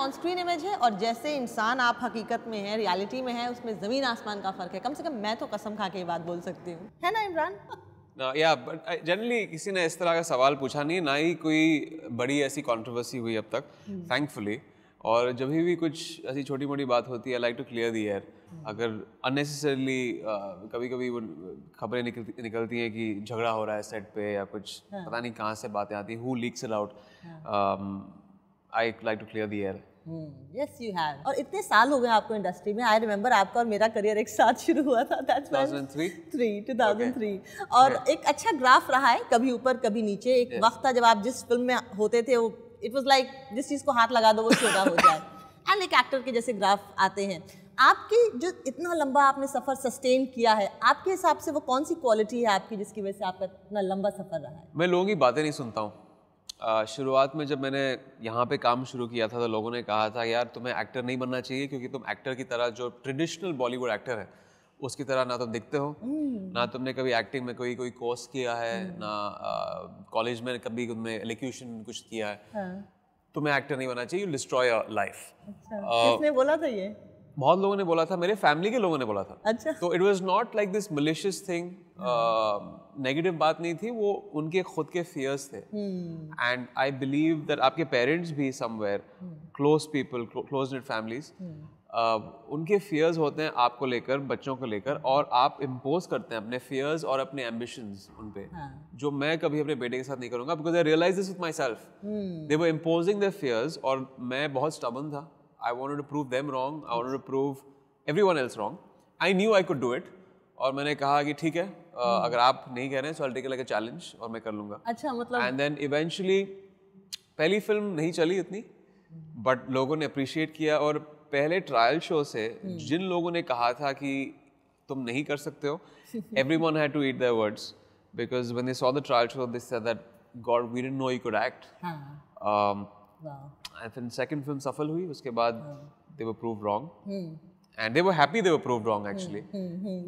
On screen image है और जैसे इंसान आप हकीकत में है, रियलिटी में है, उसमें ज़मीन आसमान का फ़र्क है। कम से कम मैं तो कसम खा के ये बात बोल सकती हूँ, है ना इमरान? या बट जनरली किसी ने इस तरह का सवाल पूछा नहीं, ना ही कोई बड़ी ऐसी कंट्रोवर्सी हुई अब तक, थैंकफुली। और जब भी कुछ ऐसी छोटी मोटी बात होती है, like to clear the air. अगर अननेसेसरली कभी कभी वो खबरें निकलती हैं कि झगड़ा हो रहा है सेट पे या कुछ पता नहीं कहाँ से बातें आती हैं, who leaks it out, I like to clear the air. Yes you have. और इतने साल हो गए आपको इंडस्ट्री में। आई रिमेंबर आपका और मेरा करियर एक साथ शुरू हुआ था, दैट्स 2003। और एक अच्छा ग्राफ रहा है, कभी ऊपर कभी नीचे। एक वक्त था जब आप जिस फिल्म में होते थे वो इट वाज लाइक जिस चीज़ को हाथ लगा दो वो छोटा हो जाए, एंड एक एक्टर के जैसे ग्राफ आते हैं। आपकी जो इतना लंबा आपने सफ़र सस्टेन किया है, आपके हिसाब से वो कौन सी क्वालिटी है आपकी जिसकी वजह से आपका इतना लंबा सफ़र रहा है? मैं लोगों की बातें नहीं सुनता हूँ। शुरुआत में जब मैंने यहाँ पे काम शुरू किया था तो लोगों ने कहा था यार तुम्हें एक्टर नहीं बनना चाहिए क्योंकि तुम एक्टर की तरह जो ट्रेडिशनल बॉलीवुड एक्टर है उसकी तरह ना तुम दिखते हो, ना तुमने कभी एक्टिंग में कोई कोर्स किया है, ना कॉलेज में कभी तुमने एलोक्यूशन कुछ किया है, तुम्हें एक्टर नहीं बनना चाहिए, यू डिस्ट्रॉय योर लाइफ। किसने बोला था ये? बहुत लोगों ने बोला था, मेरे फैमिली के लोगों ने बोला था। अच्छा। तो it was not like this malicious thing, negative बात नहीं थी, वो उनके खुद के फियर्स थे। एंड आई बिलीव दैट आपके पेरेंट्स भी somewhere, close people, close knit families, उनके फियर्स होते हैं आपको लेकर, बच्चों को लेकर, और आप इम्पोज करते हैं अपने फियर्स और अपने एम्बिशंस उन पे, जो मैं कभी अपने बेटे के साथ नहीं करूंगा, because I realise this with myself. They were imposing their fears और मैं बहुत स्टबर्न था। I wanted to prove them wrong. I wanted to prove everyone else wrong. I knew I could do it. और मैंने कहा कि ठीक है, अगर आप नहीं कह रहे हैं so I'll take it like a challenge और मैं कर लूँगा। अच्छा, मतलब And then eventually पहली फिल्म नहीं चली इतनी, but लोगों ने appreciate किया, और पहले ट्रायल शो से जिन लोगों ने कहा था कि तुम नहीं कर सकते हो, everyone had to eat their words because when they saw the trial show they said that God, we didn't know you could act. And then second film सफल हुई, उसके बाद they were proved wrong, and they were happy they were proved wrong actually,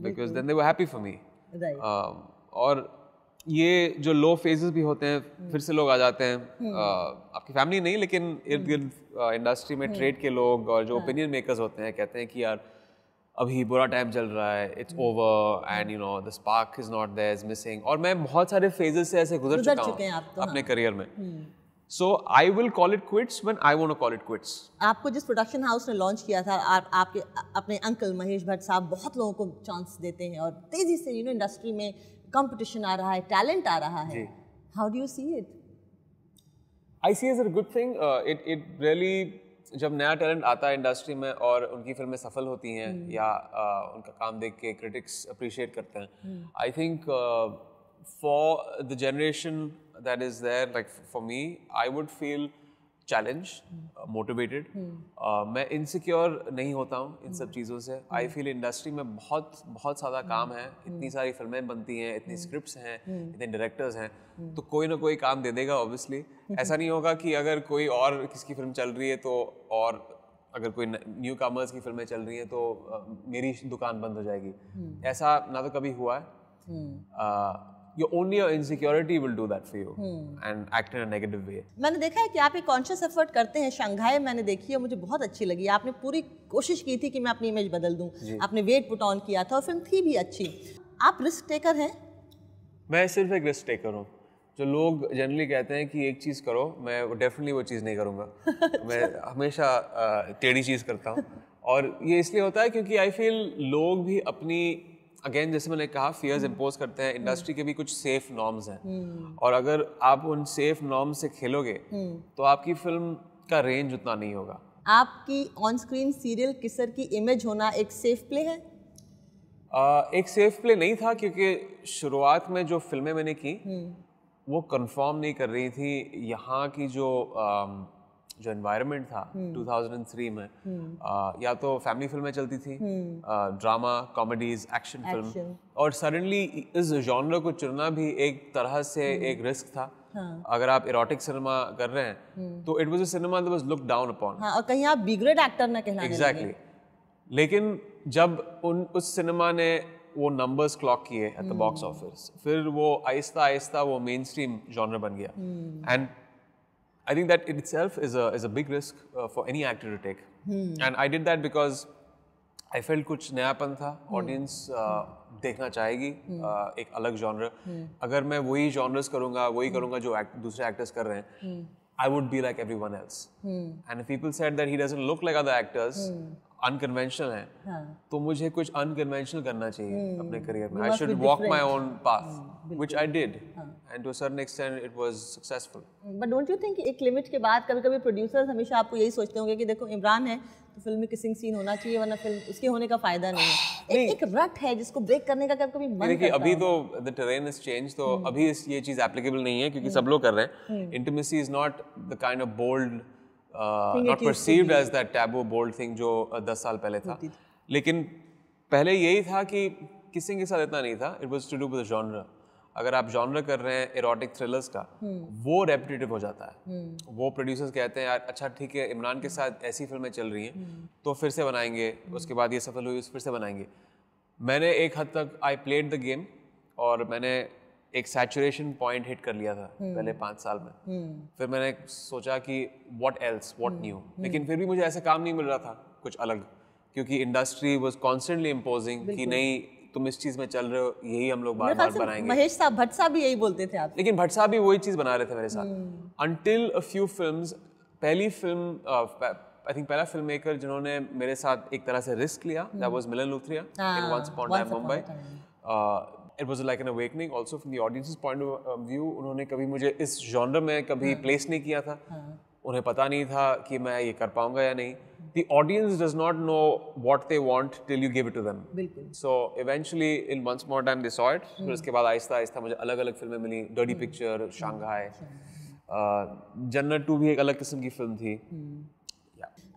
because then they were happy for me. Right. और ये जो लो phases भी होते हैं, फिर से लोग आ जाते हैं, आपकी फैमिली नहीं लेकिन इर्द गिर्द इंडस्ट्री में ट्रेड के लोग और जो ओपिनियन मेकर्स होते हैं, कहते हैं कि यार अभी बुरा टाइम चल रहा है, it's over and you know the spark is not there, is missing. और मैं बहुत सारे फेजेस से ऐसे गुजर चुका हूँ अपने करियर में। So I will call it quits when I want to call it quits. आपको जिस प्रोडक्शन हाउस ने लॉन्च किया था, आपके अपने अंकल महेश भट्ट साहब बहुत लोगों को चांस देते हैं और तेजी से इंडस्ट्री में कंपटीशन आ रहा है, टैलेंट आ रहा है। How do you see it? I see it as a good thing. It really, जब नया टैलेंट आता है इंडस्ट्री में और उनकी फिल्में सफल होती हैं या उनका काम देख के क्रिटिक्स अप्रिशिएट करते हैं, I think for the generation that is there, like for me, I would feel challenged, motivated. मैं insecure नहीं होता हूँ इन सब चीज़ों से। I feel इंडस्ट्री में बहुत सारा काम है, इतनी सारी फिल्में बनती हैं, इतनी स्क्रिप्ट्स हैं, इतने डायरेक्टर्स हैं, तो कोई ना कोई काम दे देगा ऑब्वियसली। ऐसा नहीं होगा कि अगर कोई और किसकी फिल्म चल रही है तो, और अगर कोई न्यू कामर्स की फिल्में चल रही हैं तो मेरी दुकान बंद हो जाएगी। ऐसा ना तो कभी हुआ है। Only your insecurity will do that for you and act in a negative way. मैंने देखा है कि आप एक कॉन्शियस एफर्ट करते हैं। शंघाई मैंने देखी है, मुझे बहुत अच्छी लगी। आपने पूरी कोशिश की थी कि मैं अपनी इमेज बदल दूं, आपने वेट पुट ऑन किया था और फिल्म थी भी अच्छी। आप रिस्क टेकर हैं? मैं सिर्फ एक रिस्क टेकर हूँ। जो लोग जनरली कहते हैं कि एक चीज़ करो, मैं डेफिनेटली वो चीज़ नहीं करूँगा। मैं हमेशा टेढ़ी चीज़ करता हूँ, और ये इसलिए होता है क्योंकि आई फील लोग भी अपनी, अगेन जैसे मैंने कहा, फियर्स इम्पोज करते हैं। इंडस्ट्री के भी कुछ सेफ नॉर्म्स हैं, और अगर आप उन सेफ नॉर्म्स से खेलोगे तो आपकी फिल्म का रेंज उतना नहीं होगा। आपकी ऑन स्क्रीन सीरियल किसर की इमेज होना एक सेफ प्ले है? एक सेफ प्ले नहीं था, क्योंकि शुरुआत में जो फिल्में मैंने की वो कंफर्म नहीं कर रही थी यहाँ की जो एनवायरनमेंट था 2003 में। या तो फैमिली फिल्में चलती थी, ड्रामा, कॉमेडीज, एक्शन फिल्म, और सडनली इस जॉनर को चुनना भी एक तरह से एक रिस्क था। अगर आप इरोटिक सिनेमा कर रहे हैं तो it was a cinema that was looked down upon, और कहीं आप बी ग्रेड एक्टर ना कहलाने लगे। एग्जैक्टली। लेकिन जब उस सिनेमा ने वो नंबर्स क्लॉक किए एट द बॉक्स ऑफिस, फिर वो आहिस्ता आहिस्ता वो मेन स्ट्रीम जॉनर बन गया। And I think that in itself is a big risk for any actor to take. And I did that because I felt कुछ नयापन था, audience देखना चाहेगी एक अलग genre. अगर मैं वही genres करूँगा, वही करूँगा जो दूसरे actors कर रहे हैं, I would be like everyone else. And if people said that he doesn't look like other actors, unconventional है, तो मुझे कुछ unconventional करना चाहिए अपने career में. I should walk my own path, which I did, and to a certain extent it was successful. But don't you think एक limit के बाद कभी-कभी producers हमेशा आपको यही सोचते होंगे कि देखो इमरान है तो फिल्म में किसिंग सीन होना चाहिए वरना फिल्म उसके होने का फायदा नहीं है. एक रट है जिसको ब्रेक करने का कभी मन देखिए अभी तो the terrain has changed, तो अभी ये चीज़ applicable नहीं है क्योंकि सब लोग कर रहे हैं. Intimacy is not the kind of bold, not perceived as that taboo bold thing जो 10 साल पहले था. लेकिन पहले यही था कि किसिंग के साथ इतना नहीं था. It was to do with the genre. अगर आप जॉनर कर रहे हैं एरोटिक थ्रिलर्स का, वो रेपिटेटिव हो जाता है. वो प्रोड्यूसर्स कहते हैं यार अच्छा ठीक है इमरान के साथ ऐसी फिल्में चल रही हैं तो फिर से बनाएंगे, उसके बाद ये सफल हुई फिर से बनाएंगे. मैंने एक हद तक आई प्लेड द गेम और मैंने एक सैचुरेशन पॉइंट हिट कर लिया था पहले 5 साल में. फिर मैंने सोचा कि व्हाट एल्स, व्हाट न्यू. लेकिन फिर भी मुझे ऐसा काम नहीं मिल रहा था कुछ अलग, क्योंकि इंडस्ट्री वाज कॉन्स्टेंटली इम्पोजिंग कि नहीं तुम इस चीज में चल रहे हो, यही हम लोग बार बार बनाएंगे. महेश साहब भट्ट साहब भी यही बोलते थे आप. लेकिन भट्ट साहब भी वही चीज बना रहे थे मेरे साथ. Until a few films, पहली फिल्म आई थिंक पहला फिल्म मेकर जिन्होंने मेरे साथ एक तरह से रिस्क लिया, that was Milan Luthria in Once Upon a Time Mumbai. It was like an awakening also from the audience's point of view. उन्होंने कभी मुझे इस genre में कभी प्लेस नहीं किया था. उन्हें पता नहीं था कि मैं ये कर पाऊंगा या नहीं. The audience does not know what they want till you give it to them. So eventually in Once More Time they saw it. फिर उसके बाद आहिस्ता आहिस्ता मुझे अलग अलग फिल्में मिली. Dirty Picture, Shanghai, जन्नत 2 भी एक अलग किस्म की फिल्म थी.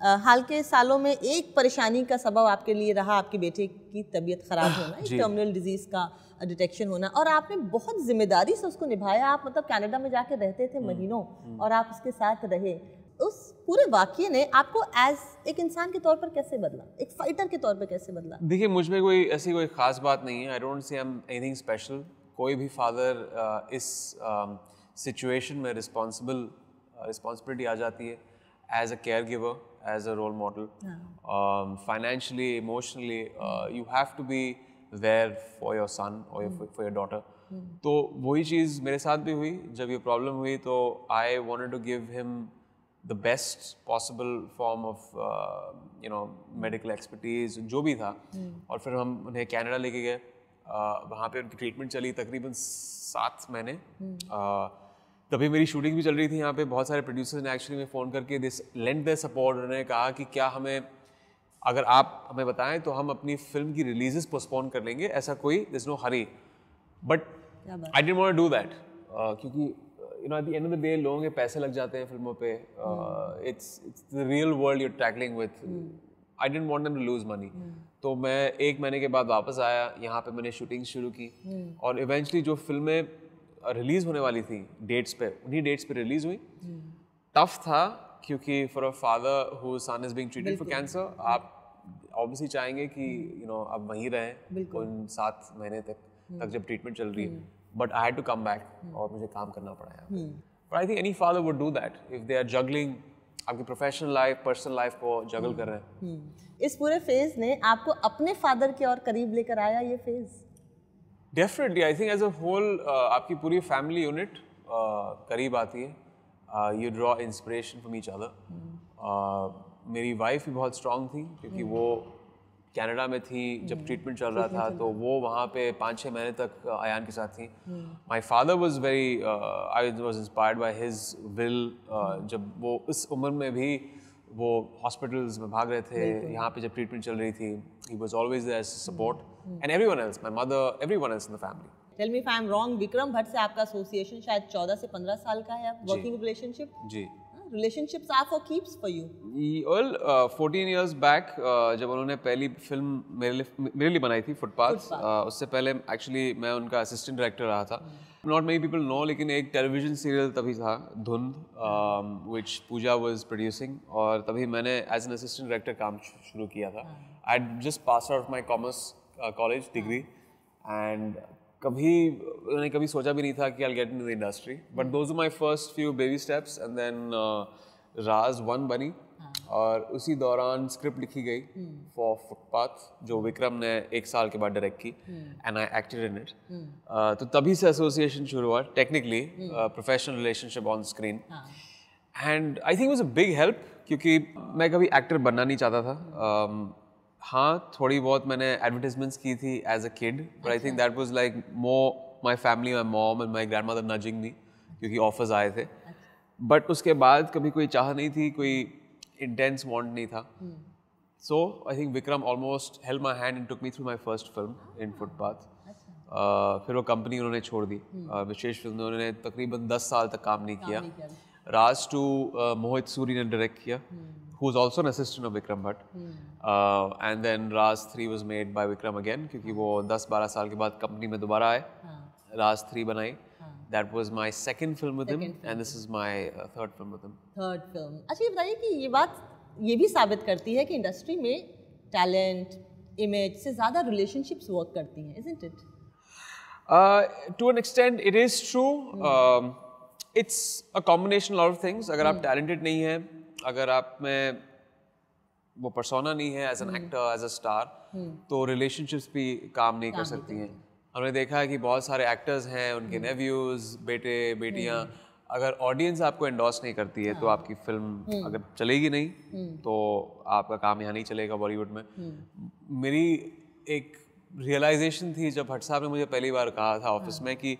हाल के सालों में एक परेशानी का सबब आपके लिए रहा आपके बेटे की तबीयत खराब होना, एक टर्मिनल डिजीज का डिटेक्शन होना, और आपने बहुत जिम्मेदारी से उसको निभाया. आप मतलब कनाडा में जाके रहते थे महीनों और आप उसके साथ रहे. उस पूरे वाक़ये ने आपको एज एक इंसान के तौर पर कैसे बदला, एक फाइटर के तौर पर कैसे बदला? देखिए मुझ में कोई ऐसी कोई ख़ास बात नहीं है. I don't say I am anything special. कोई भी फादर इस सिचुएशन में रिस्पॉन्सिबिलिटी आ जाती है as a caregiver, as a role model. Financially, emotionally, you have to be there for your son or for your daughter. तो वही चीज़ मेरे साथ भी हुई. जब ये प्रॉब्लम हुई तो I wanted to give him the best possible form of medical expertise जो भी था. और फिर हम उन्हें कनाडा लेके गए. वहाँ पे उनकी ट्रीटमेंट चली तकरीबन 7 महीने. तभी मेरी शूटिंग भी चल रही थी यहाँ पे. बहुत सारे प्रोड्यूसर्स ने एक्चुअली में फ़ोन करके दिस लेंट देयर सपोर्ट. उन्होंने कहा कि क्या हमें अगर आप हमें बताएं तो हम अपनी फिल्म की रिलीजेस पोस्टपोन कर लेंगे, ऐसा कोई there is no hurry. But I didn't want to do that क्योंकि at the end of the day लोगों के पैसे लग जाते हैं फिल्मों पे. It's the real world you are tackling with. I didn't want them to lose money. तो मैं 1 महीने के बाद वापस आया यहाँ पे. मैंने शूटिंग शुरू की और इवेंचुअली जो फिल्में रिलीज होने वाली थी डेट्स पे, उन्हीं डेट्स पे रिलीज हुई. टफ था क्योंकि for a father who sun is being treated for cancer, आप ऑब्वियसली चाहेंगे कि आप वहीं रहें उन 7 महीने तक जब ट्रीटमेंट चल रही है. But I had to come back और मुझे काम करना पड़ा यहाँ पे. But I think any father would do that if they are juggling आपकी प्रोफेशनल लाइफ पर्सनल लाइफ को जगल कर रहे हैं. इस पूरे फेज ने आपको अपने फादर के और करीब लेकर आया ये phase? Definitely. I think as a whole आपकी पूरी फैमिली यूनिट करीब आती है. You draw inspiration from each other. मेरी वाइफ भी बहुत स्ट्रांग थी क्योंकि वो कनाडा में थी जब ट्रीटमेंट चल रहा था. तो वो वहाँ पे 5-6 महीने तक आयान के साथ थी. My father was very I was inspired by his will. जब वो इस उम्र में भी वो हॉस्पिटल्स में भाग रहे थे, यहाँ पे जब ट्रीटमेंट चल रही थी, he was always there as support. And everyone else, my mother, everyone else in the family. Tell me if I am wrong, Vikram Bhatt से आपका एसोसिएशन शायद 14 से 15 साल का है. Working relationship? जी. Relationships are for keeps for you? Well, 14 years back, जब उन्होंने पहली फिल्म मेरे लिए बनाई थी फुटपाथ, उससे पहले एक्चुअली मैं उनका असिस्टेंट डायरेक्टर रहा था. Not many people know, लेकिन एक टेलीविजन सीरियल तभी था धुंध, which पूजा was producing, और तभी मैंने एज एन असिस्टेंट डायरेक्टर काम शुरू किया था. I had just passed out of my commerce college degree, and मैंने कभी सोचा भी नहीं था कि I'll get into the industry, but those were my first few baby steps, and then राज 1 बनी और उसी दौरान स्क्रिप्ट लिखी गई फॉर फुटपाथ जो विक्रम ने 1 साल के बाद डायरेक्ट की, and I acted in it. तो तभी से एसोसिएशन शुरू हुआ, technically professional relationship on screen, and I think was a big help, क्योंकि मैं कभी एक्टर बनना नहीं चाहता था। हाँ, थोड़ी बहुत मैंने एडवर्टाइजमेंट्स की थी as a kid, but I think that was like more my family, my mom and my grandmother nudging me, क्योंकि ऑफर्स आए थे। बट उसके बाद कभी कोई चाह नहीं थी, कोई इंटेंस वांट नहीं था। So I think Vikram almost held my hand and took me through my first film in Footpath. फिर वो कंपनी उन्होंने छोड़ दी। विशेष फिल्म में उन्होंने तकरीबन 10 साल तक काम नहीं किया। राज 2 मोहित सूरी ने डायरेक्ट किया, who was also an assistant of Vikram Bhatt, and then Raj 3 was made by Vikram again, क्योंकि वो 10-12 साल के बाद कंपनी में दोबारा आए, Raj 3 बनाई। That was my second film with him, and this is my third film with him. Third film. अच्छा, ये बताइए कि ये बात ये भी साबित करती है कि इंडस्ट्री में टैलेंट, इमेज से ज़्यादा रिलेशनशिप्स वर्क करती हैं, isn't it? To an extent, it is true. It's a combination of a lot of things. अगर आप talented नहीं हैं, अगर आप में वो पर्सोना नहीं है as an actor, as a star, तो रिलेशनशिप्स भी काम नहीं कर सकती हैं। हमने देखा है कि बहुत सारे एक्टर्स हैं, उनके नेव्यूज, बेटे बेटियां, अगर ऑडियंस आपको एंडोर्स नहीं करती है तो आपकी फिल्म अगर चलेगी नहीं, तो आपका काम यहाँ नहीं चलेगा बॉलीवुड में। मेरी एक रियलाइजेशन थी जब भट्ट साहब ने मुझे पहली बार कहा था ऑफिस में कि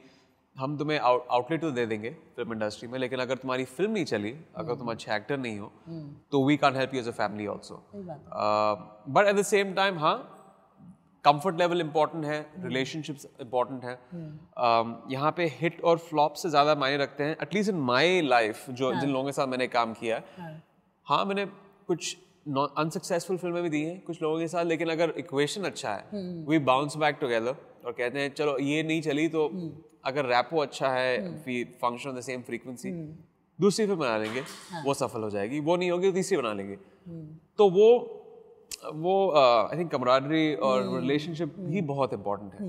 हम तुम्हें आउटलेट तो दे देंगे फिल्म इंडस्ट्री में, लेकिन अगर तुम्हारी फिल्म नहीं चली, अगर तुम अच्छे एक्टर नहीं हो, तो we can help you as a family also. But at the same time, हाँ, कंफर्ट लेवल इम्पॉर्टेंट है, रिलेशनशिप्स इम्पॉर्टेंट है। यहाँ पे हिट और फ्लॉप से ज़्यादा मायने रखते हैं, एटलीस्ट इन माई लाइफ, जो जिन लोगों के साथ मैंने काम किया है। हाँ, मैंने कुछ अनसक्सेसफुल फिल्में भी दी हैं कुछ लोगों के साथ, लेकिन अगर इक्वेशन अच्छा है, वी बाउंस बैक टुगेदर और कहते हैं चलो ये नहीं चली, तो अगर रैपो अच्छा है, function on the same frequency, दूसरी फिल्म बना लेंगे, वो सफल हो जाएगी। वो नहीं होगी तो तीसरी बना लेंगे। तो वो आई थिंक कमराडरी और रिलेशनशिप भी बहुत इम्पोर्टेंट है।